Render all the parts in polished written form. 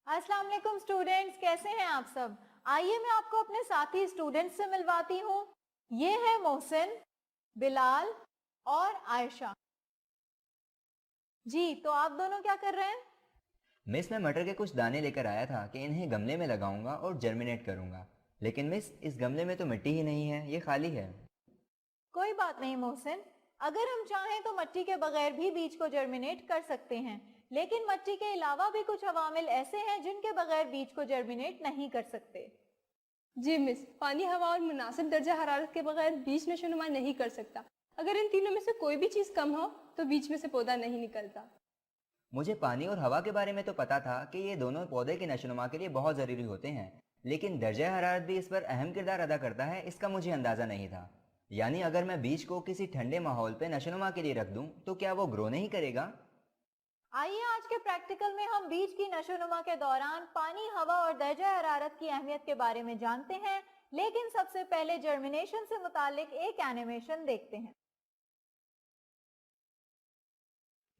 अस्सलाम वालेकुम स्टूडेंट्स, कैसे हैं आप सब। आइए मैं आपको अपने साथी स्टूडेंट्स से मिलवाती हूँ। ये है मोहसिन, बिलाल और आयशा। जी, तो आप दोनों क्या कर रहे हैं? मिस, मैं मटर के कुछ दाने लेकर आया था कि इन्हें गमले में लगाऊंगा और जर्मिनेट करूंगा। लेकिन मिस, इस गमले में तो मिट्टी ही नहीं है, ये खाली है। कोई बात नहीं मोहसिन, अगर हम चाहें तो मिट्टी के बगैर भी बीज को जर्मिनेट कर सकते हैं। लेकिन मिट्टी के अलावा भी कुछ अवामिल ऐसे हैं जिनके बगैर बीज को जर्मिनेट नहीं कर सकते। जी मिस, पानी, हवा और मुनासिब दर्जा हरारत के बगैर बीज नशोनुमा नहीं कर सकता। अगर इन तीनों में से कोई भी चीज कम हो तो बीज में से पौधा नहीं निकलता। मुझे पानी और हवा के बारे में तो पता था कि ये दोनों पौधे के नशोनुमा के लिए बहुत ज़रूरी होते हैं, लेकिन दर्जा हरारत भी इस पर अहम किरदार अदा करता है, इसका मुझे अंदाज़ा नहीं था। यानी अगर मैं बीज को किसी ठंडे माहौल पे नशोनुमा के लिए रख दूं तो क्या वो ग्रो नहीं करेगा? आइए आज के प्रैक्टिकल में हम बीज की नशोनुमा के दौरान पानी, हवा और दर्जा हरारत की अहमियत के बारे में जानते हैं। लेकिन सबसे पहले जर्मिनेशन से मुतालिक एक एनिमेशन देखते हैं।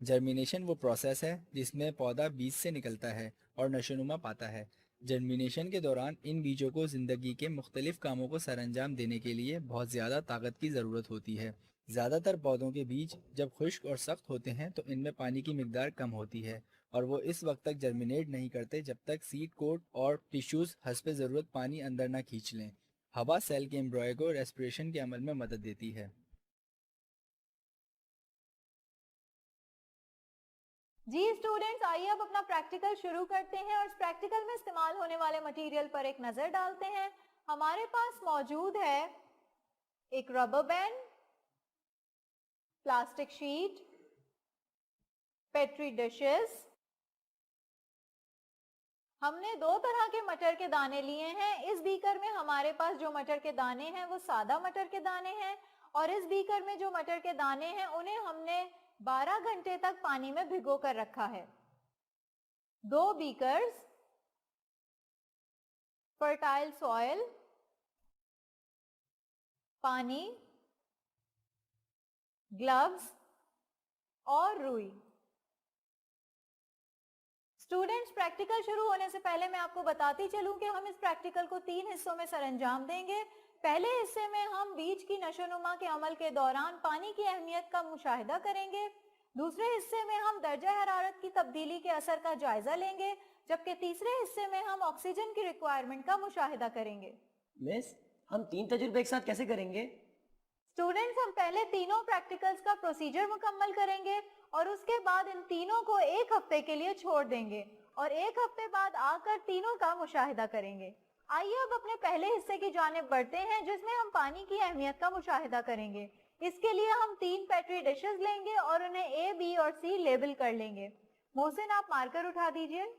जर्मिनेशन वो प्रोसेस है जिसमें पौधा बीज से निकलता है और नशोनुमा पाता है। जर्मिनेशन के दौरान इन बीजों को ज़िंदगी के मुख्तलिफ कामों को सरअंजाम देने के लिए बहुत ज़्यादा ताकत की ज़रूरत होती है। ज़्यादातर पौधों के बीज जब खुश्क और सख्त होते हैं तो इनमें पानी की मिकदार कम होती है और वो इस वक्त तक जर्मिनेट नहीं करते जब तक सीड कोट और टिश्यूज़ हस्ब ज़रूरत पानी अंदर ना खींच लें। हवा सेल के एम्ब्रॉय को रेस्पिरेशन के अमल में मदद देती है। जी स्टूडेंट्स, आइए अब अपना प्रैक्टिकल शुरू करते हैं और इस प्रैक्टिकल में इस्तेमाल होने वाले मटेरियल पर एक नजर डालते हैं। हमारे पास मौजूद है एक rubber band, plastic sheet, petri dishes. हमने दो तरह के मटर के दाने लिए हैं। इस बीकर में हमारे पास जो मटर के दाने हैं वो सादा मटर के दाने हैं, और इस बीकर में जो मटर के दाने हैं उन्हें हमने 12 घंटे तक पानी में भिगो कर रखा है। दो बीकर्स, फर्टाइल सॉइल, पानी, ग्लव्स और रुई। स्टूडेंट्स, प्रैक्टिकल शुरू होने से पहले मैं आपको बताती चलूं कि हम इस प्रैक्टिकल को 3 हिस्सों में सरअंजाम देंगे। पहले हिस्से में हम बीज की नशोनुमा के अमल के दौरान पानी की अहमियत का मुशाहिदा करेंगे। दूसरे हिस्से में हम दर्जा हरारत की तब्दीली के असर का जायजा लेंगे, जबकि तीसरे हिस्से में हम ऑक्सीजन की रिक्वायरमेंट का मुशाहिदा करेंगे। मिस, हम तीन तजुर्बे एक साथ कैसे करेंगे? स्टूडेंट्स, हम पहले तीनों प्रैक्टिकल्स का प्रोसीजर मुकम्मल करेंगे और उसके बाद इन तीनों को एक हफ्ते के लिए छोड़ देंगे और एक हफ्ते बाद आकर तीनों का मुशाहिदा करेंगे। आइए अब अपने पहले हिस्से की जानिब बढ़ते हैं, जिसमें हम पानी की अहमियत का मुशाहिदा करेंगे। इसके लिए हम 3 पेट्री डिशेस लेंगे और उन्हें ए, बी और सी लेबल कर लेंगे। मोहसिन, आप मार्कर उठा दीजिए।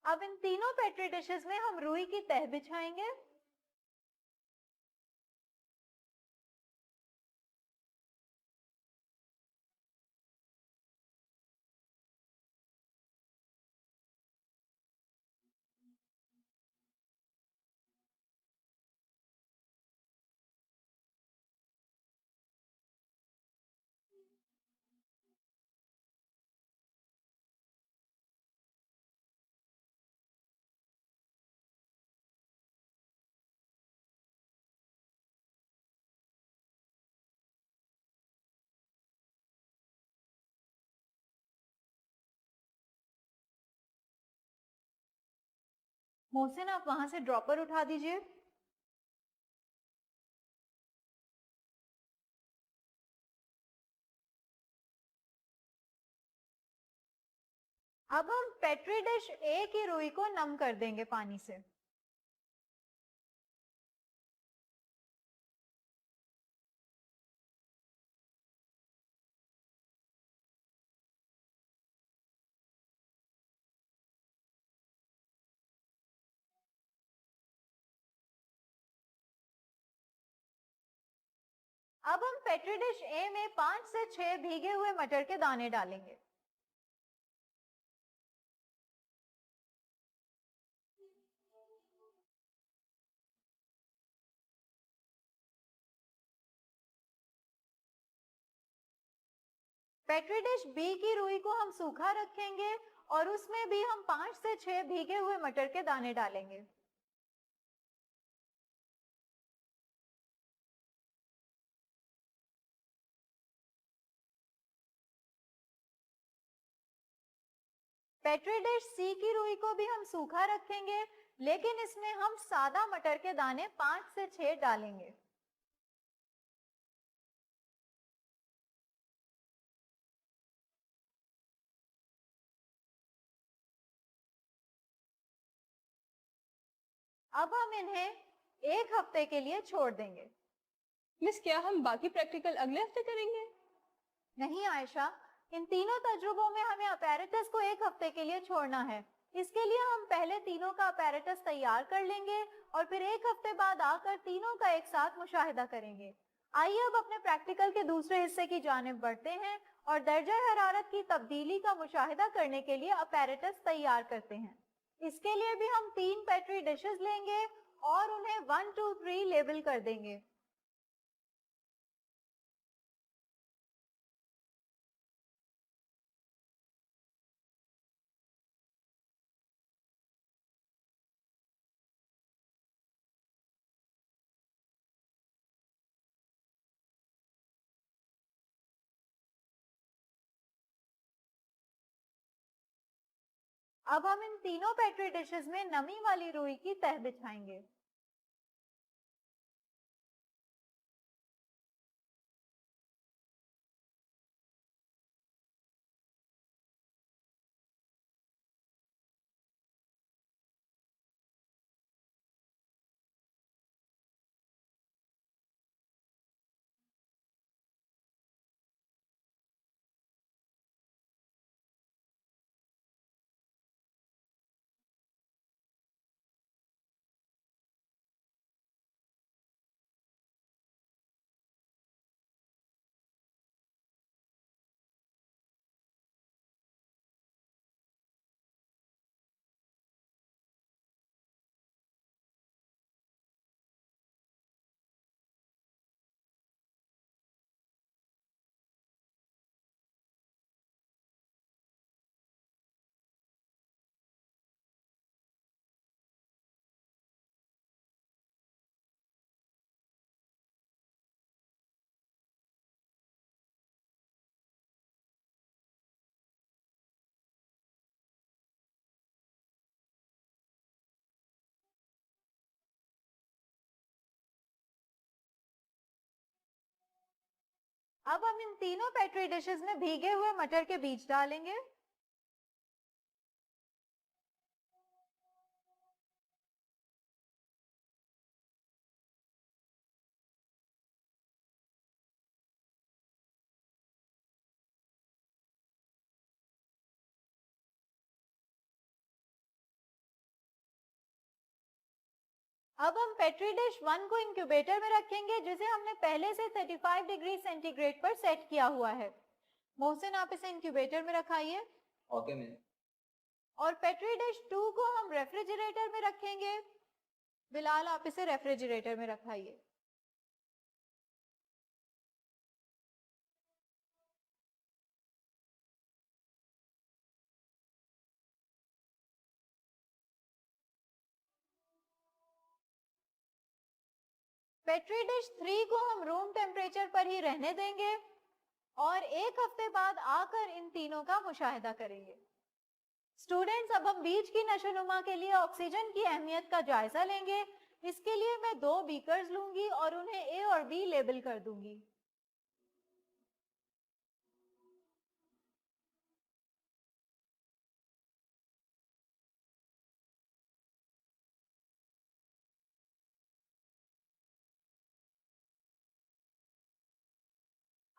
अब इन तीनों पेट्री डिशेस में हम रुई की तह बिछाएंगे। मोहसिन, आप वहां से ड्रॉपर उठा दीजिए। अब हम पेट्री डिश ए की रुई को नम कर देंगे पानी से। अब हम पेट्री डिश ए में 5 से 6 भीगे हुए मटर के दाने डालेंगे। पेट्री डिश बी की रुई को हम सूखा रखेंगे और उसमें भी हम 5 से 6 भीगे हुए मटर के दाने डालेंगे। पेट्री डिश सी की रुई को भी हम सूखा रखेंगे, लेकिन इसमें हम सादा मटर के दाने 5 से 6 डालेंगे। अब हम इन्हें 1 हफ्ते के लिए छोड़ देंगे। मिस, क्या हम बाकी प्रैक्टिकल अगले हफ्ते करेंगे? नहीं आयशा, इन तीनों तजुर्बों में हमें अपैरेटस को 1 हफ्ते के लिए छोड़ना है। इसके लिए हम पहले तीनों का अपैरेटस तैयार कर लेंगे और फिर 1 हफ्ते बाद आकर तीनों का एक साथ मुशाहिदा करेंगे। आइए अब अपने प्रैक्टिकल के दूसरे हिस्से की जानिब बढ़ते हैं और दर्जा हरारत की तब्दीली का मुशाहिदा करने के लिए अपैरेटस तैयार करते हैं। इसके लिए भी हम 3 पेट्री डिशेस लेंगे और उन्हें 1 2 3 लेबल कर देंगे। अब हम इन तीनों पेट्री डिशेस में नमी वाली रुई की तह बिछाएंगे। अब हम इन तीनों पेट्री डिशेस में भीगे हुए मटर के बीज डालेंगे। अब हम पेट्री डिश 1 को इंक्यूबेटर में रखेंगे, जिसे हमने पहले से 35 डिग्री सेंटीग्रेड पर सेट किया हुआ है। मोहसिन, आप इसे इंक्यूबेटर में रखाइए। Okay miss. और पेट्री डिश 2 को हम रेफ्रिजरेटर में रखेंगे। बिलाल, आप इसे रेफ्रिजरेटर में रखाइए। पेट्री डिश 3 को हम रूम टेम्परेचर पर ही रहने देंगे और 1 हफ्ते बाद आकर इन तीनों का मुशाहिदा करेंगे। स्टूडेंट्स, अब हम बीज की नशोनुमा के लिए ऑक्सीजन की अहमियत का जायजा लेंगे। इसके लिए मैं 2 बीकर्स लूंगी और उन्हें ए और बी लेबल कर दूंगी।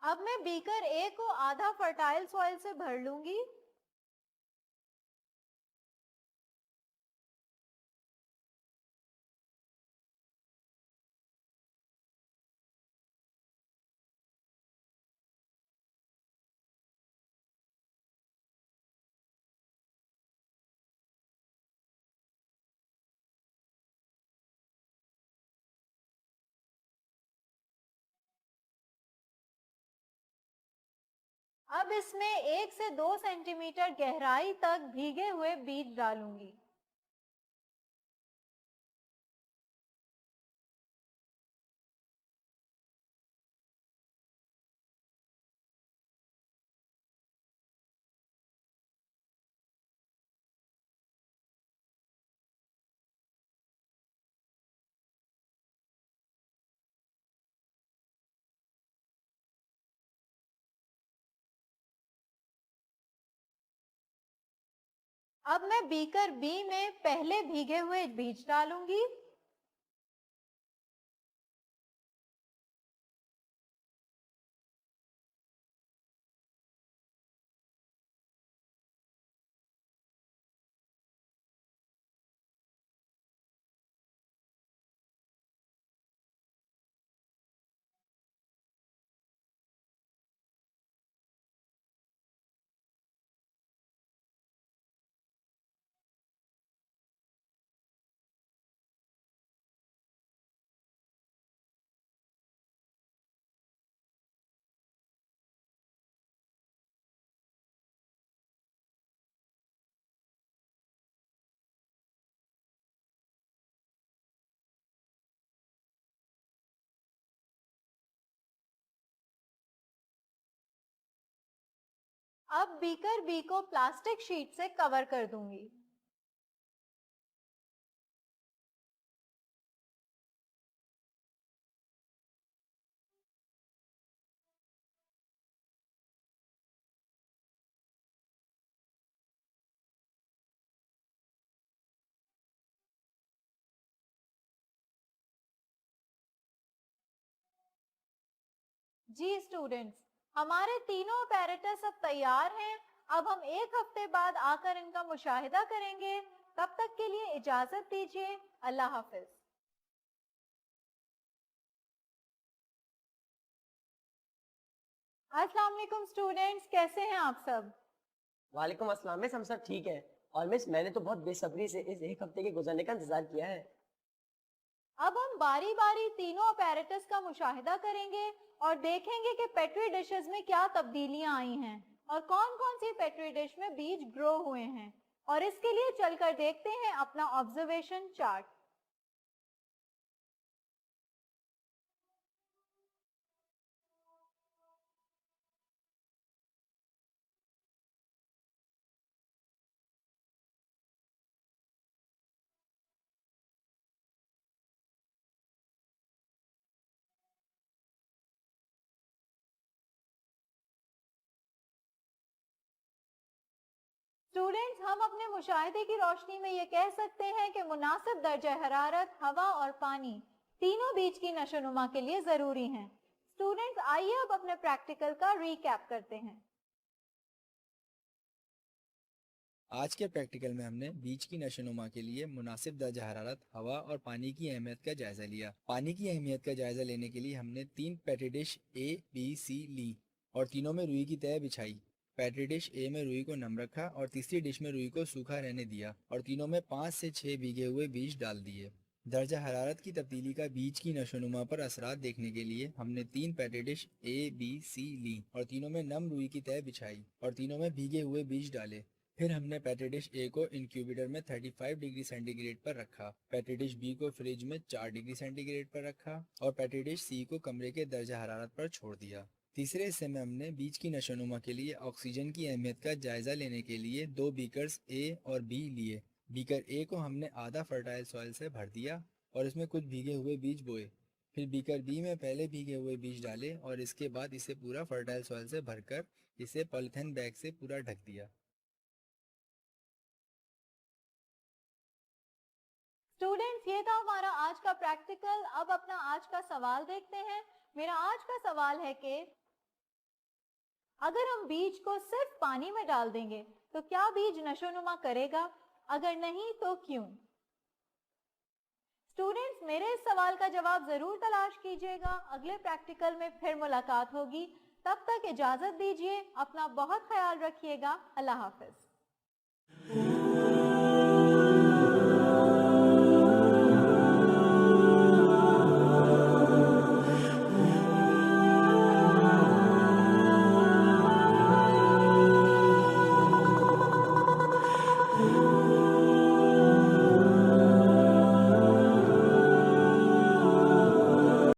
अब मैं बीकर ए को आधा फर्टाइल सॉइल से भर लूंगी। अब इसमें 1 से 2 सेंटीमीटर गहराई तक भीगे हुए बीज डालूंगी। अब मैं बीकर बी में पहले भीगे हुए बीज डालूंगी। अब बीकर बी को प्लास्टिक शीट से कवर कर दूंगी। जी स्टूडेंट्स, हमारे तीनों apparatus अब तैयार हैं। अब हम 1 हफ्ते बाद आकर इनका मुशाहिदा करेंगे। तब तक के लिए इजाजत दीजिए। अल्लाह हाफिज। अस्सलाम वालेकुम स्टूडेंट्स, कैसे हैं आप सब? वालेकुम अस्सलाम मिस, हम सब ठीक है। और मिस, मैंने तो बहुत बेसब्री से इस 1 हफ्ते के गुजरने का इंतजार किया है। अब हम बारी बारी तीनों apparatus का मुशाहिदा करेंगे और देखेंगे कि पेट्री डिशेस में क्या तब्दीलियां आई हैं और कौन कौन सी पेट्री डिश में बीज ग्रो हुए हैं। और इसके लिए चलकर देखते हैं अपना ऑब्जर्वेशन चार्ट। स्टूडेंट्स, हम अपने मुशाहिदे की रोशनी में ये कह सकते हैं कि मुनासिब दर्जा हरारत, हवा और पानी तीनों बीज की नशोनुमा के लिए जरूरी हैं। स्टूडेंट्स, आइए अब अपने प्रैक्टिकल का रीकैप करते हैं। आज के प्रैक्टिकल में हमने बीज की नशोनुमा के लिए मुनासिब दर्जा हरारत, हवा और पानी की अहमियत का जायजा लिया। पानी की अहमियत का जायजा लेने के लिए हमने 3 petri dish A, B, C ली और तीनों में रुई की तह बिछाई। पेट्री डिश A में रुई को नम रखा और तीसरी डिश में रुई को सूखा रहने दिया और तीनों में 5 से 6 भीगे हुए बीज डाल दिए। दर्जा हरारत की तब्दीली का बीज की नशोनुमा पर असरात देखने के लिए हमने 3 petri dish A, B, C ली और तीनों में नम रुई की तह बिछाई और तीनों में भीगे हुए बीज डाले। फिर हमने पेट्री डिश A को इंक्यूबेटर में 35 डिग्री सेंटीग्रेड पर रखा, पेट्री डिश B को फ्रिज में 4 डिग्री सेंटीग्रेड पर रखा और पेट्री डिश C को कमरे के दर्जा हरारत पर छोड़ दिया। तीसरे हिस्से में हमने बीज की नशोनुमा के लिए ऑक्सीजन की अहमियत का जायजा लेने के लिए 2 बीकर्स A और B लिए। बीकर A को हमने आधा फर्टाइल सॉइल से भर दिया और इसमें कुछ भीगे हुए बीज बोए। फिर बीकर B में पहले भीगे हुए बीज डाले और इसके बाद इसे पूरा फर्टाइल सॉइल से भरकर इसे पॉलीथीन बैग से पूरा ढक दिया। स्टूडेंट्स, ये था हमारा आज का प्रैक्टिकल। अब अपना आज का सवाल देखते हैं। मेरा आज का सवाल है कि अगर हम बीज को सिर्फ पानी में डाल देंगे तो क्या बीज नशोनुमा करेगा? अगर नहीं तो क्यों? स्टूडेंट्स, मेरे इस सवाल का जवाब जरूर तलाश कीजिएगा। अगले प्रैक्टिकल में फिर मुलाकात होगी। तब तक इजाजत दीजिए। अपना बहुत ख्याल रखिएगा। अल्लाह हाफिज।